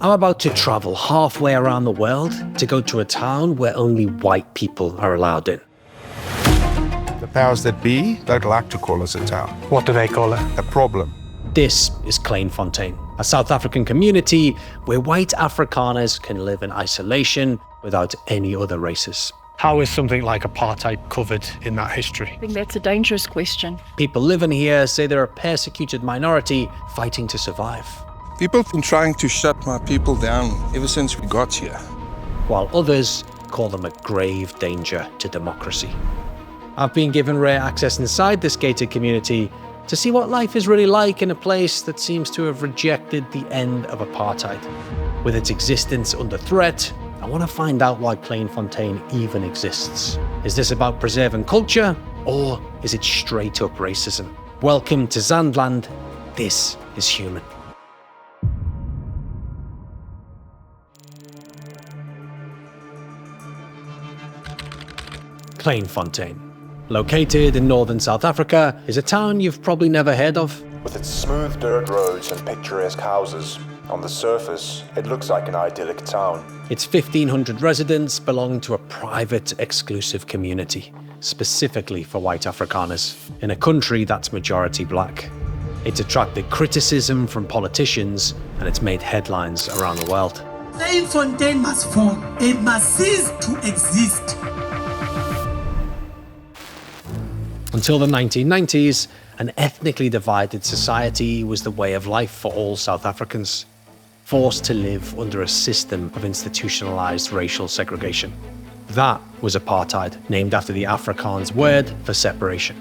I'm about to travel halfway around the world to go to a town where only white people are allowed in. The powers that be don't like to call us a town. What do they call it? A problem. This is Kleinfontein, a South African community where white Afrikaners can live in isolation without any other races. How is something like apartheid covered in that history? I think that's a dangerous question. People living here say they're a persecuted minority fighting to survive, People have been trying to shut my people down ever since we got here. while others call them a grave danger to democracy. I've been given rare access inside this gated community to see what life is really like in a place that seems to have rejected the end of apartheid. With its existence under threat, I want to find out why Kleinfontein even exists. Is this about preserving culture, or is it straight up racism? Welcome to Zandland. This is human. Kleinfontein, located in northern South Africa, is a town you've probably never heard of. With its smooth dirt roads and picturesque houses, on the surface, it looks like an idyllic town. Its 1,500 residents belong to a private, exclusive community, specifically for white Afrikaners, in a country that's majority black. It's attracted criticism from politicians, and it's made headlines around the world. Kleinfontein must fall. It must cease to exist. Until the 1990s, an ethnically divided society was the way of life for all South Africans, forced to live under a system of institutionalized racial segregation. That was apartheid, named after the Afrikaans word for separation.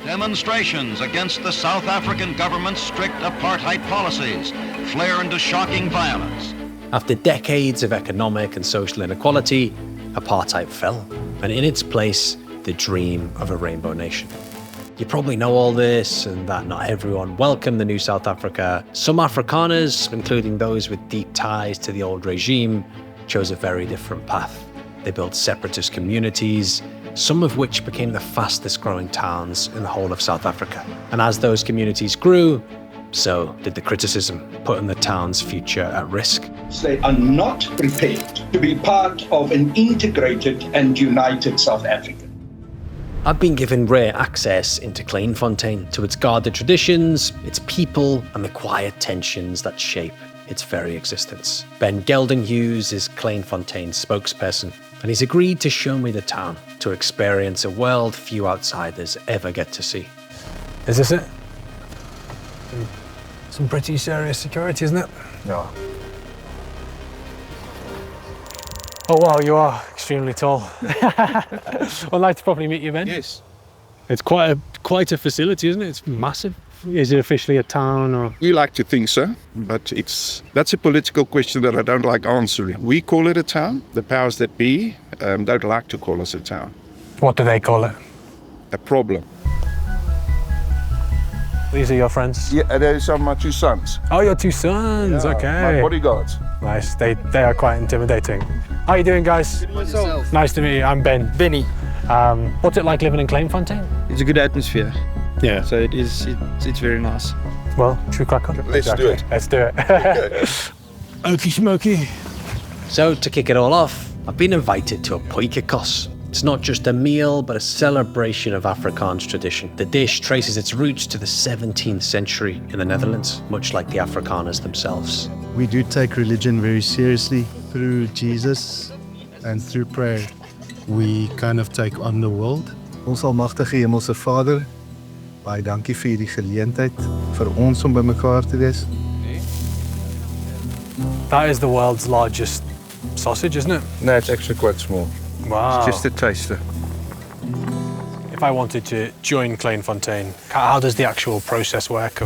Demonstrations against the South African government's strict apartheid policies flare into shocking violence. After decades of economic and social inequality, apartheid fell, and in its place, the dream of a rainbow nation. You probably know all this, and that not everyone welcomed the new South Africa. Some Afrikaners, including those with deep ties to the old regime, chose a very different path. They built separatist communities, some of which became the fastest growing towns in the whole of South Africa. And as those communities grew, so did the criticism, putting the town's future at risk. They are not prepared to be part of an integrated and united South Africa. I've been given rare access into Kleinfontein, to its guarded traditions, its people, and the quiet tensions that shape its very existence. Ben Geldenhuys is Kleinfontein's spokesperson, and he's agreed to show me the town, to experience a world few outsiders ever get to see. Is this it? Some pretty serious security, isn't it? Yeah. Oh wow, you are extremely tall. Well, nice to properly meet you, Ben. Yes. It's quite a facility, isn't it? It's massive. Is it officially a town, or? We like to think so, but that's a political question that I don't like answering. We call it a town. The powers that be don't like to call us a town. What do they call it? A problem. These are your friends? Yeah, those are my two sons. Oh, your two sons, Yeah, okay. My bodyguards. Nice, they are quite intimidating. How are you doing, guys? Nice to meet you, I'm Ben. Benny. What's it like living in Kleinfontein? It's a good atmosphere. Yeah. So it's very nice. Well, should we crack on? Let's do it. Let's do it. Okie smoky. So to kick it all off, I've been invited to a potjie. It's not just a meal, but a celebration of Afrikaans tradition. The dish traces its roots to the 17th century in the Netherlands, much like the Afrikaners themselves. We do take religion very seriously. Through Jesus and through prayer, we kind of take on the world. Ons almagtige Hemelse Vader, baie dankie vir hierdie geleentheid vir ons om bymekaar te wees. That is the world's largest sausage, isn't it? No, it's actually quite small. Wow. It's just a taster. If I wanted to join Kleinfontein, how does the actual process work?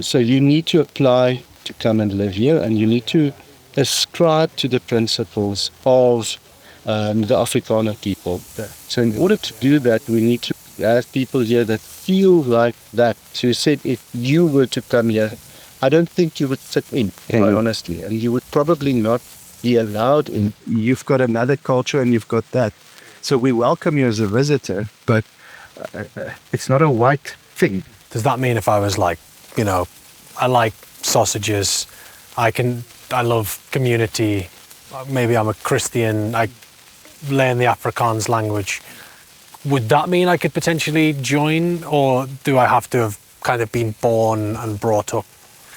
So you need to apply to come and live here, and you need to ascribe to the principles of the Afrikaner people. So in order to do that, we need to have people here that feel like that. So you said if you were to come here, I don't think you would fit in, quite honestly, and you would probably not be allowed in. You've got another culture and you've got that. So we welcome you as a visitor, but it's not a white thing. Does that mean if I was like, I like sausages, I can I love community, maybe I'm a Christian, I learn the Afrikaans language. Would that mean I could potentially join, or do I have to have kind of been born and brought up?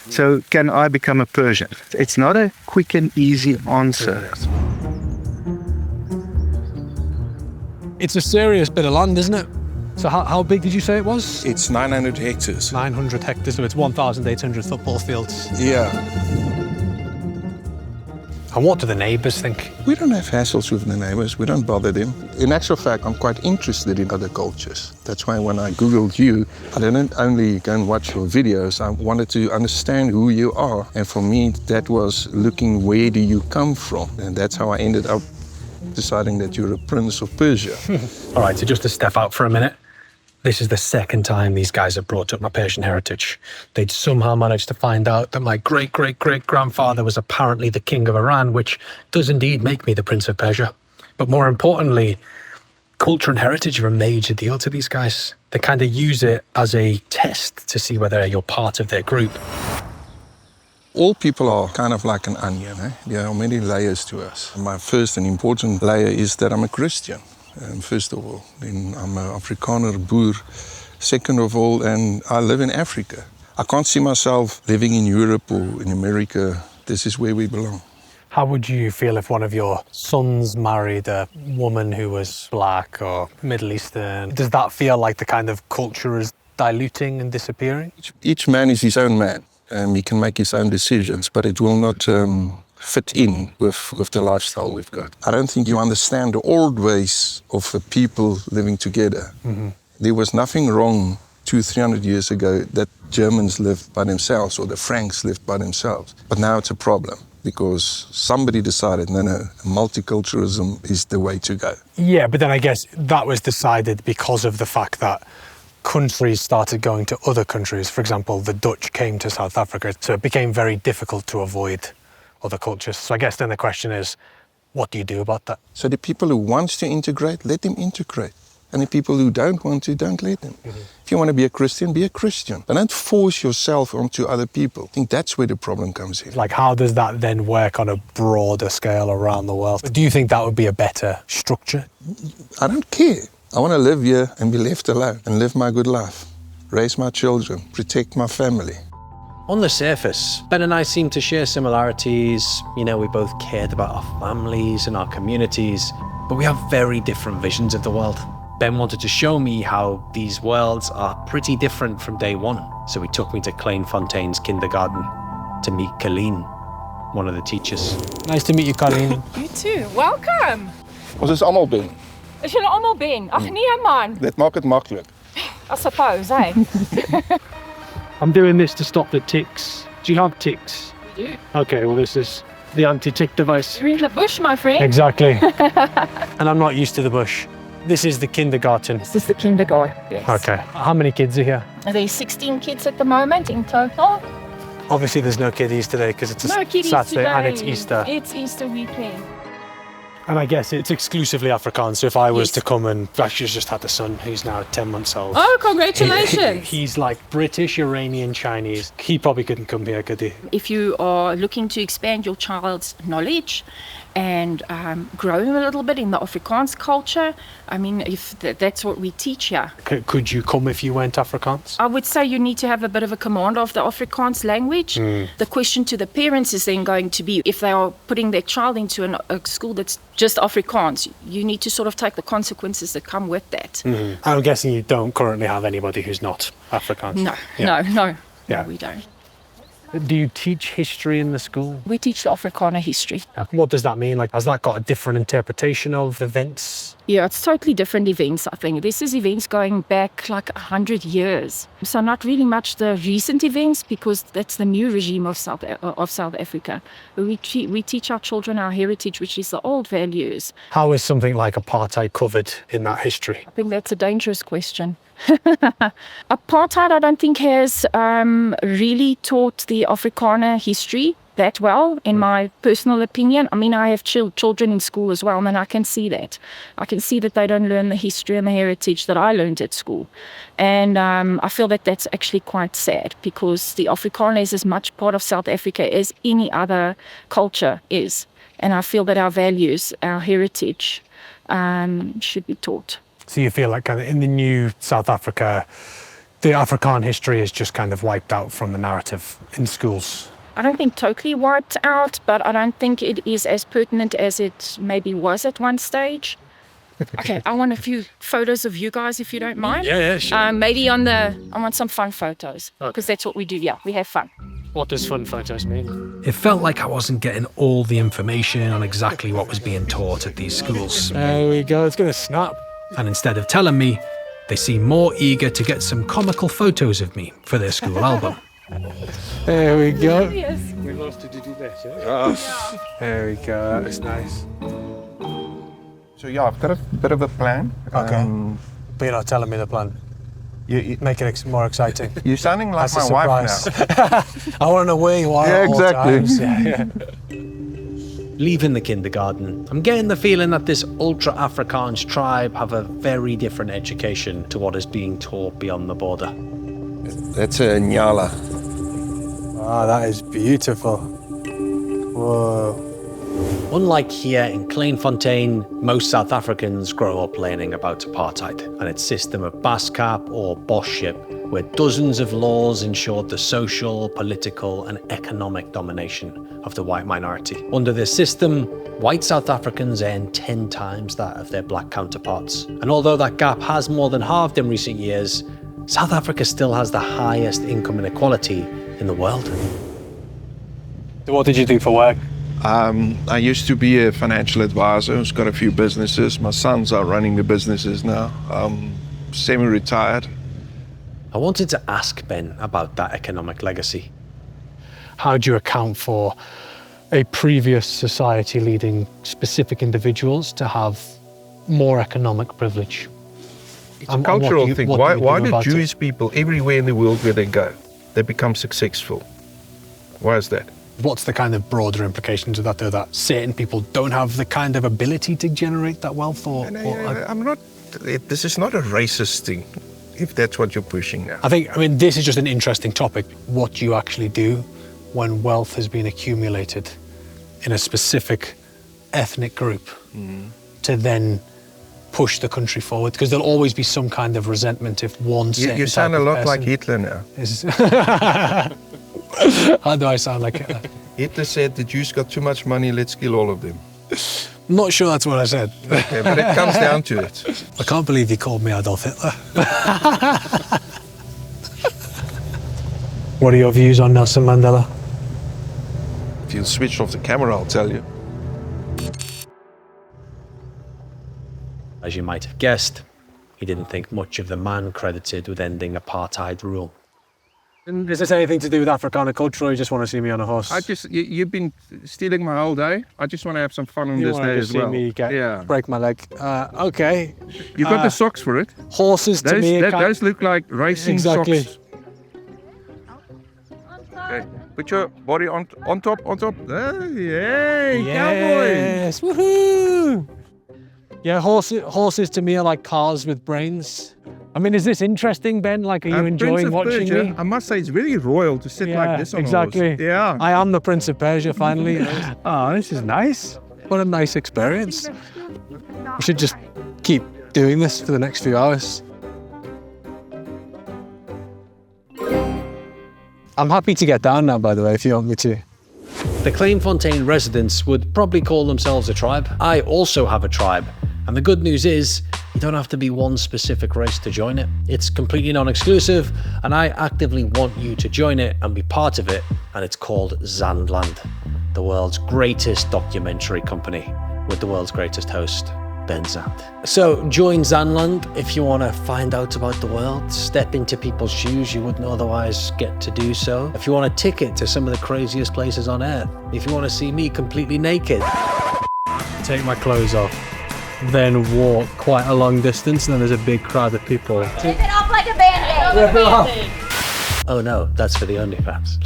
So can I become a Persian? It's not a quick and easy answer. It's a serious bit of land, isn't it? So how big did you say it was? It's 900 hectares. 900 hectares, so it's 1,800 football fields. Yeah. And what do the neighbours think? We don't have hassles with the neighbors. We don't bother them. In actual fact, I'm quite interested in other cultures. That's why when I Googled you, I didn't only go and watch your videos. I wanted to understand who you are. And for me, that was looking, where do you come from? And that's how I ended up deciding that you're a prince of Persia. All right, so just to step out for a minute. This is the second time these guys have brought up my Persian heritage. They'd somehow managed to find out that my great-great-great-grandfather was apparently the king of Iran, which does indeed make me the Prince of Persia. But more importantly, culture and heritage are a major deal to these guys. They kind of use it as a test to see whether you're part of their group. All people are kind of like an onion. There are many layers to us. My first and important layer is that I'm a Christian. First of all, then I'm an Afrikaner boer. Second of all, and I live in Africa. I can't see myself living in Europe or in America. This is where we belong. How would you feel if one of your sons married a woman who was black or Middle Eastern? Does that feel like the kind of culture is diluting and disappearing? Each man is his own man. He can make his own decisions, but it will not fit in with the lifestyle we've got. I don't think you understand the old ways of the people living together. Mm-hmm. There was nothing wrong 200-300 years ago that Germans lived by themselves or the Franks lived by themselves. But now it's a problem because somebody decided, no, multiculturalism is the way to go. Yeah, but then I guess that was decided because of the fact that countries started going to other countries. For example, the Dutch came to South Africa, so it became very difficult to avoid other cultures. So I guess then the question is, what do you do about that? So the people who want to integrate, let them integrate. And the people who don't want to, don't let them. Mm-hmm. If you want to be a Christian, be a Christian. But don't force yourself onto other people. I think that's where the problem comes in. Like, how does that then work on a broader scale around the world? Do you think that would be a better structure? I don't care. I want to live here and be left alone and live my good life. Raise my children, protect my family. On the surface, Ben and I seem to share similarities. You know, we both cared about our families and our communities, but we have very different visions of the world. Ben wanted to show me how these worlds are pretty different from day one. So he took me to Kleinfontein's kindergarten to meet Colleen, one of the teachers. Nice to meet you, Colleen. You too. Welcome. Ons is almal Ben. Is jullie allemaal Ben? Ach nee man. Dit maak dit maklik. I suppose, eh? I'm doing this to stop the ticks. Do you have ticks? We do. Okay, well this is the anti-tick device. You're in the bush, my friend. Exactly. And I'm not used to the bush. This is the kindergarten. This is the kindergarten, yes. Okay. How many kids are here? There's 16 kids at the moment in total. Obviously there's no kiddies today because it's a Saturday today. And it's Easter. It's Easter weekend. And I guess it's exclusively Afrikaans. So if I was to come and actually just had a son who's now 10 months old. Oh, congratulations. He's like British, Iranian, Chinese. He probably couldn't come here, could he? If you are looking to expand your child's knowledge and grow him a little bit in the Afrikaans culture, I mean, if that's what we teach here. Could you come if you went Afrikaans? I would say you need to have a bit of a command of the Afrikaans language. The question to the parents is then going to be, if they are putting their child into a school that's just Afrikaans, you need to sort of take the consequences that come with that. I'm guessing you don't currently have anybody who's not Afrikaans. No, Yeah. No, we don't. Do you teach history in the school? We teach the Afrikaner history. What does that mean? Like, has that got a different interpretation of events? Yeah, it's totally different events, I think. This is events going back like 100 years. So not really much the recent events, because that's the new regime of South Africa. We teach our children our heritage, which is the old values. How is something like apartheid covered in that history? I think that's a dangerous question. Apartheid, I don't think, has really taught the Afrikaner history, that well, in my personal opinion. I mean, I have children in school as well, and I can see that. I can see that they don't learn the history and the heritage that I learned at school. And I feel that that's actually quite sad, because the Afrikaner is as much part of South Africa as any other culture is. And I feel that our values, our heritage, should be taught. So you feel like kind of in the new South Africa, the Afrikaner history is just kind of wiped out from the narrative in schools? I don't think totally wiped out, but I don't think it is as pertinent as it maybe was at one stage. Okay, I want a few photos of you guys, if you don't mind. Yeah, sure. I want some fun photos, because that's what we do. Yeah, we have fun. What does fun photos mean? It felt like I wasn't getting all the information on exactly what was being taught at these schools. There we go, it's going to snap. And instead of telling me, they seem more eager to get some comical photos of me for their school album. There we go. We love to do this, yeah? Oh, there we go, that's nice. So yeah, I've got a bit of a plan. Okay. But you're not telling me the plan. You make it more exciting. You're sounding like That's my wife now. I want to know where you are Yeah, at all exactly. times. Yeah. Leaving the kindergarten, I'm getting the feeling that this ultra-Afrikaans tribe have a very different education to what is being taught beyond the border. That's a Nyala. Wow, that is beautiful. Whoa. Unlike here in Kleinfontein, most South Africans grow up learning about apartheid and its system of baskap or bossship, where dozens of laws ensured the social, political and economic domination of the white minority. Under this system, white South Africans earn 10 times that of their black counterparts. And although that gap has more than halved in recent years, South Africa still has the highest income inequality in the world. So what did you do for work? I used to be a financial advisor who's got a few businesses. My sons are running the businesses now. Semi-retired. I wanted to ask Ben about that economic legacy. How do you account for a previous society leading specific individuals to have more economic privilege? It's a cultural thing. Why do Jewish people everywhere in the world where they go, they become successful? Why is that? What's the kind of broader implications of that, though, that certain people don't have the kind of ability to generate that wealth? This is not a racist thing, if that's what you're pushing now. I mean, this is just an interesting topic. What you actually do when wealth has been accumulated in a specific ethnic group to then push the country forward, because there'll always be some kind of resentment if one certain You sound a lot like person Hitler now. How do I sound like Hitler? Hitler said the Jews got too much money, let's kill all of them. I'm not sure that's what I said. Okay, but it comes down to it. I can't believe you called me Adolf Hitler. What are your views on Nelson Mandela? If you switch off the camera, I'll tell you. As you might have guessed, he didn't think much of the man credited with ending apartheid rule. Is this anything to do with Afrikaner culture, or you just want to see me on a horse? You've been stealing my whole day. I just want to have some fun on You this want day to as see well. me break my leg. Okay. You got the socks for it. Horses to me. Those look like racing Exactly. socks. Okay. Put your body on top. Yay, Yes, woohoo! Yeah, horses to me are like cars with brains. I mean, is this interesting, Ben? Like, are you enjoying watching me? I must say, it's really royal to sit like this on exactly. a horse. Yeah. I am the Prince of Persia, finally. Oh, this is nice. What a nice experience. We should just keep doing this for the next few hours. I'm happy to get down now, by the way, if you want me to. The Kleinfontein residents would probably call themselves a tribe. I also have a tribe. And the good news is, you don't have to be one specific race to join it. It's completely non-exclusive, and I actively want you to join it and be part of it, and it's called Zandland, the world's greatest documentary company, with the world's greatest host, Ben Zand. So join Zandland if you want to find out about the world, step into people's shoes you wouldn't otherwise get to do so. If you want a ticket to some of the craziest places on earth, if you want to see me completely naked. Take my clothes off, then walk quite a long distance, and then there's a big crowd of people. Take it off like a band-aid. Oh no, that's for the OnlyFans.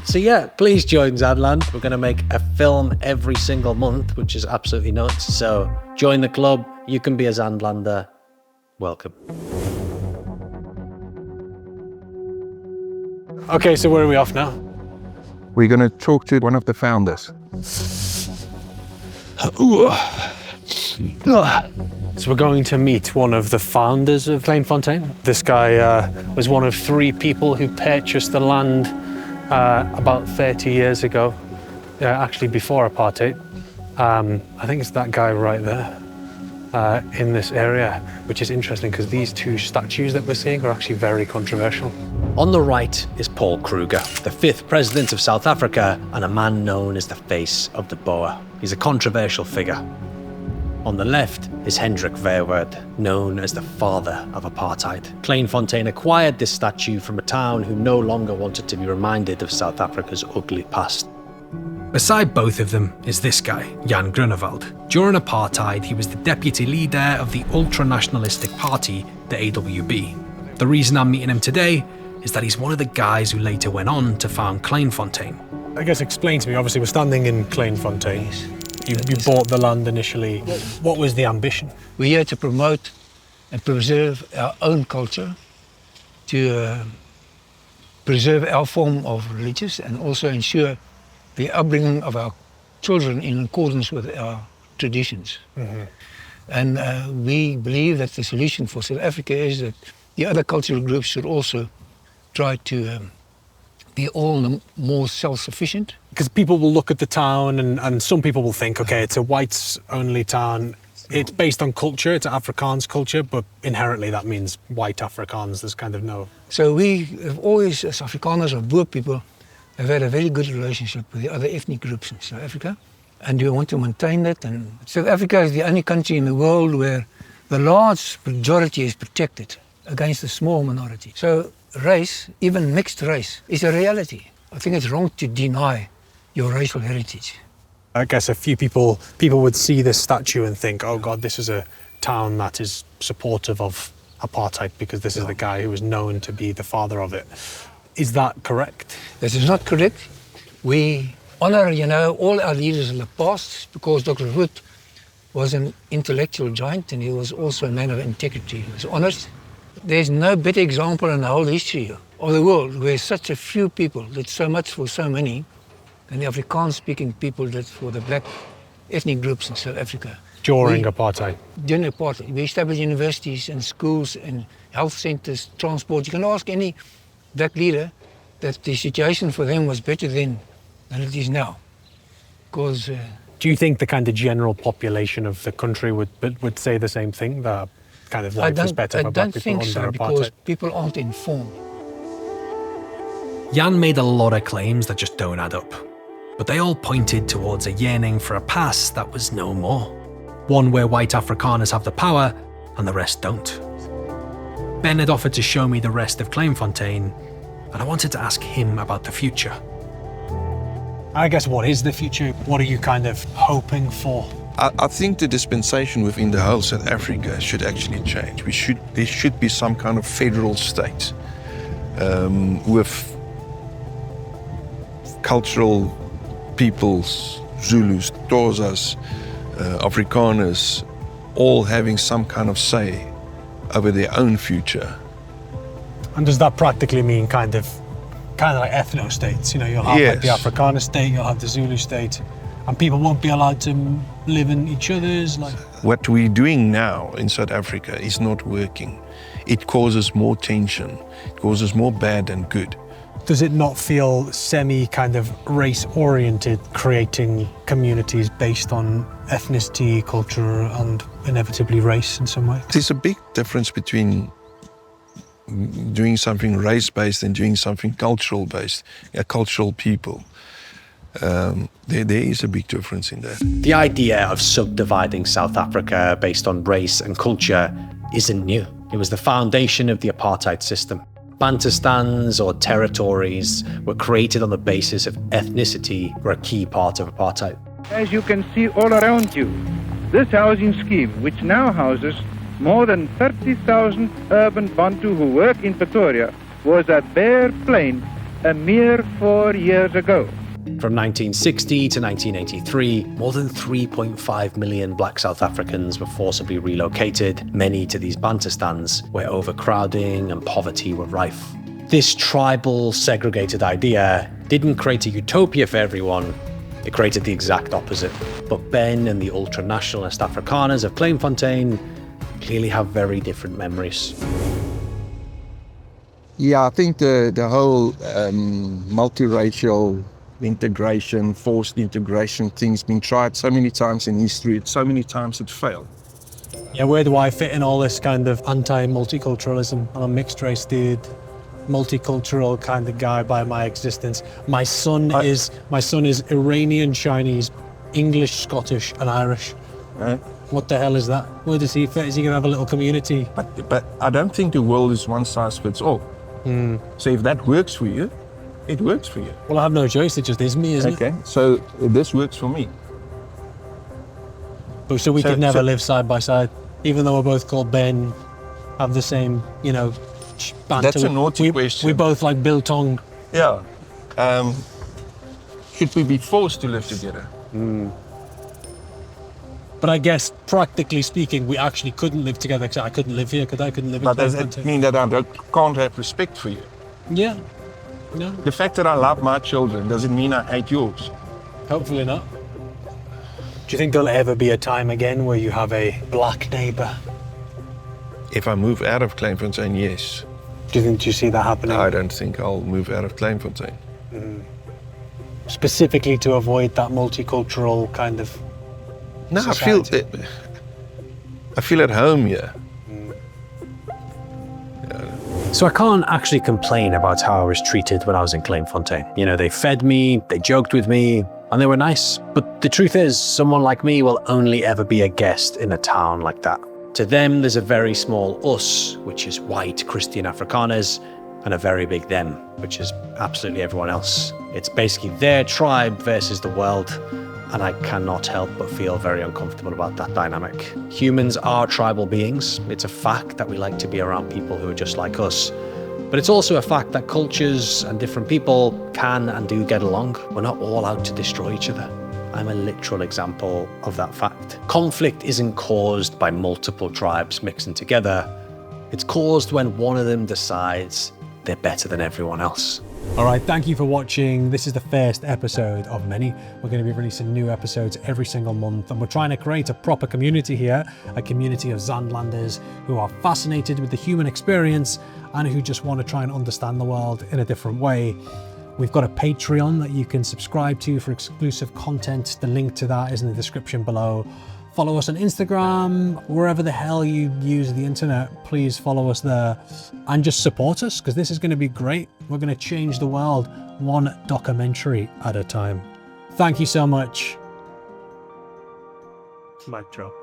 So yeah, please join Zandland. We're going to make a film every single month, which is absolutely nuts. So join the club. You can be a Zandlander. Welcome. Okay, so where are we off now? We're going to talk to one of the founders. So we're going to meet one of the founders of Kleinfontein. This guy was one of 3 people who purchased the land about 30 years ago, actually before apartheid. I think it's that guy right there in this area, which is interesting because these 2 statues that we're seeing are actually very controversial. On the right is Paul Kruger, the 5th president of South Africa and a man known as the face of the Boer. He's a controversial figure. On the left is Hendrik Verwoerd, known as the father of apartheid. Kleinfontein acquired this statue from a town who no longer wanted to be reminded of South Africa's ugly past. Beside both of them is this guy, Jan Grunewald. During apartheid, he was the deputy leader of the ultra-nationalistic party, the AWB. The reason I'm meeting him today is that he's one of the guys who later went on to found Kleinfontein. I guess explain to me, obviously we're standing in Kleinfontein. You bought the land initially. What was the ambition? We're here to promote and preserve our own culture, to preserve our form of religious and also ensure the upbringing of our children in accordance with our traditions. Mm-hmm. And we believe that the solution for South Africa is that the other cultural groups should also try to be all more self-sufficient. Because people will look at the town and some people will think, okay, it's a whites-only town. It's based on culture, it's Afrikaans culture, but inherently that means white Afrikaans. There's kind of no... So we have always, as Afrikaners or Boer people, have had a very good relationship with the other ethnic groups in South Africa. And we want to maintain that. And South Africa is the only country in the world where the large majority is protected against the small minority. So race, even mixed race, is a reality. I think it's wrong to deny your racial heritage. I guess a few people would see this statue and think, oh God, this is a town that is supportive of apartheid because this is the guy who was known to be the father of it. Is that correct? That is not correct. We honor, all our leaders in the past because Dr. Root was an intellectual giant and he was also a man of integrity. He was honest. There's no better example in the whole history of the world where such a few people did so much for so many and the Afrikaans-speaking people did for the black ethnic groups in South Africa. During apartheid? During apartheid. We established universities and schools and health centers, transport. You can ask any black leader that the situation for them was better then than it is now. Because... Do you think the kind of general population of the country would say the same thing? That kind of life was better for black people under apartheid? I don't think so, because people aren't informed. Jan made a lot of claims that just don't add up. But they all pointed towards a yearning for a past that was no more. One where white Afrikaners have the power and the rest don't. Ben had offered to show me the rest of Kleinfontein, and I wanted to ask him about the future. I guess, what is the future? What are you kind of hoping for? I think the dispensation within the whole South Africa should actually change. There should be some kind of federal state with cultural peoples, Zulus, Xhosas, Afrikaners, all having some kind of say over their own future. And does that practically mean kind of like ethno-states? You'll have like the Afrikaner state, you'll have the Zulu state, and people won't be allowed to live in each other's like... What we're doing now in South Africa is not working. It causes more tension, it causes more bad than good. Does it not feel semi-kind of race-oriented, creating communities based on ethnicity, culture, and inevitably race in some way? There's a big difference between doing something race-based and doing something cultural-based, a cultural people. There is a big difference in that. The idea of subdividing South Africa based on race and culture isn't new. It was the foundation of the apartheid system. Bantustans, or territories, were created on the basis of ethnicity, were a key part of apartheid. As you can see all around you, this housing scheme, which now houses more than 30,000 urban Bantu who work in Pretoria, was a bare plain a mere 4 years ago. From 1960 to 1983, more than 3.5 million black South Africans were forcibly relocated, many to these Bantustans, where overcrowding and poverty were rife. This tribal, segregated idea didn't create a utopia for everyone, it created the exact opposite. But Ben and the ultra-nationalist Afrikaners of Kleinfontein clearly have very different memories. Yeah, I think the whole multiracial integration, forced integration thing's been tried so many times in history, so many times it failed. Yeah, where do I fit in all this kind of anti-multiculturalism? I'm a mixed race dude, multicultural kind of guy by my existence. My son is Iranian, Chinese, English, Scottish and Irish. What the hell is that? Where does he fit? Is he going to have a little community? But I don't think the world is one size fits all. So if that works for you, it works for you. Well, I have no choice. It just is me, isn't it? Okay, so this works for me. But so we could never live side by side, even though we're both called Ben, have the same, you know, banter. That's a naughty question. We both like biltong. Yeah. Should we be forced to live together? But I guess, practically speaking, we actually couldn't live together because I couldn't live here, because I couldn't live in But does it mean that I can't have respect for you? Yeah. No. The fact that I love my children, does it mean I hate yours? Hopefully not. Do you think there'll ever be a time again where you have a black neighbour? If I move out of Kleinfontein, yes. Do you see that happening? I don't think I'll move out of Kleinfontein. Specifically to avoid that multicultural kind of No, society. I feel at home here. So I can't actually complain about how I was treated when I was in Kleinfontein. You know, they fed me, they joked with me, and they were nice. But the truth is, someone like me will only ever be a guest in a town like that. To them, there's a very small us, which is white Christian Afrikaners, and a very big them, which is absolutely everyone else. It's basically their tribe versus the world, and I cannot help but feel very uncomfortable about that dynamic. Humans are tribal beings. It's a fact that we like to be around people who are just like us. But it's also a fact that cultures and different people can and do get along. We're not all out to destroy each other. I'm a literal example of that fact. Conflict isn't caused by multiple tribes mixing together. It's caused when one of them decides they're better than everyone else. All right, thank you for watching. This is the first episode of many. We're going to be releasing new episodes every single month, and we're trying to create a proper community here, a community of Zandlanders who are fascinated with the human experience and who just want to try and understand the world in a different way. We've got a Patreon that you can subscribe to for exclusive content. The link to that is in the description below. Follow us on Instagram, wherever the hell you use the internet, please follow us there and just support us, because this is going to be great. We're going to change the world one documentary at a time. Thank you so much. Mic drop.